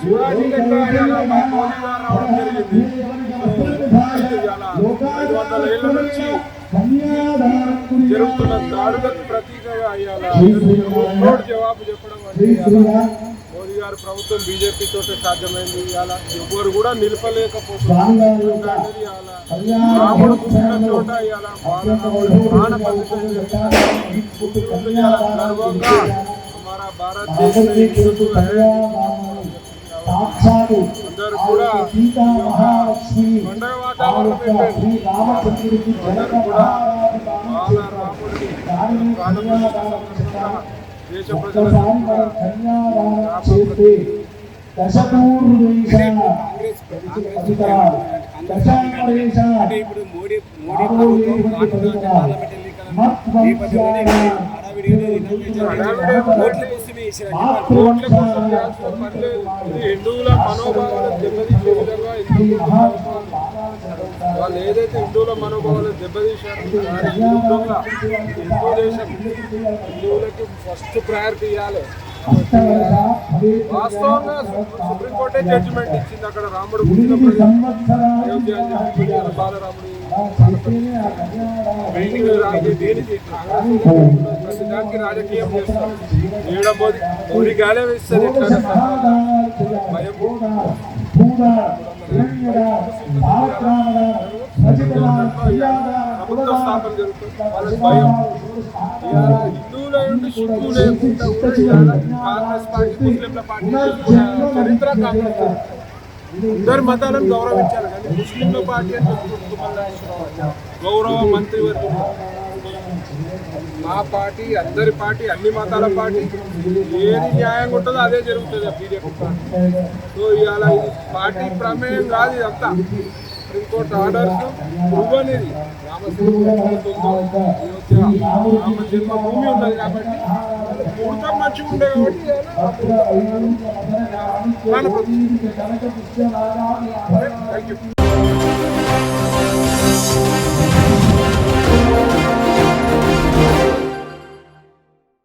శివాజీ లెక్క ఇలా మా మోదీ గారు రావడం జరిగింది. 500 ఏళ్ల నుంచి జరుగుతున్న దాడులకు ప్రతీకగా అయ్యాలా జవాబు చెప్పడం అంటే మోదీ గారి ప్రభుత్వం బీజేపీ తోటే సాధ్యమైంది. ఇవాళ ఎవరు కూడా నిలపలేకపోతున్నారు. రాముడు పుట్టిన చోట ఇవాళ ప్రాణ ప్రతిష్ఠ గర్వంగా हमारा भारत देश में हिंदू है. అందరూ కూడా పండుగ వాతావరణం పెట్టండి. అందరూ కూడా రాముడిని దేశ ప్రజలకు అంటే ఇప్పుడు మోడీ హిందువుల మనోభావాలను దెబ్బతీసే విధంగా వాళ్ళు ఏదైతే హిందువుల మనోభావాలను దెబ్బతీశారో హిందూ దేశం హిందువులకి ఫస్ట్ ప్రయారిటీ ఇవ్వాలి. వాస్తవంగా సుప్రీంకోర్టే జడ్జిమెంట్ ఇచ్చింది. అక్కడ రాముడు అయోధ్య బాలరాముడు ప్రతిదానికి రాజకీయం చేస్తారు. మోడీ గాలే వేస్తుంది. ప్రభుత్వ స్థాపన జరుగుతుంది. వాళ్ళకి భయం. హిందువుల నుండి సిక్కు లేకుండా కాంగ్రెస్ పార్టీ ముస్లింల పార్టీ చరిత్ర కాంగ్రెస్ అందరి మతాలను గౌరవించాలి. కానీ ముస్లింల పార్టీ గౌరవ మంత్రివర్గం మా పార్టీ అందరి పార్టీ అన్ని మతాల పార్టీ ఏది న్యాయంగా ఉంటుందో అదే జరుగుతుంది బీజేపీ పార్టీ. సో ఇవాళ ఇది పార్టీ ప్రమేయం కాదు. ఇదంతా సుప్రీంకోర్టు ఆర్డర్స్ అనేది రామ జన్మభూమి ఉన్నది కాబట్టి ముహూర్తం మంచిగా ఉండే కాబట్టి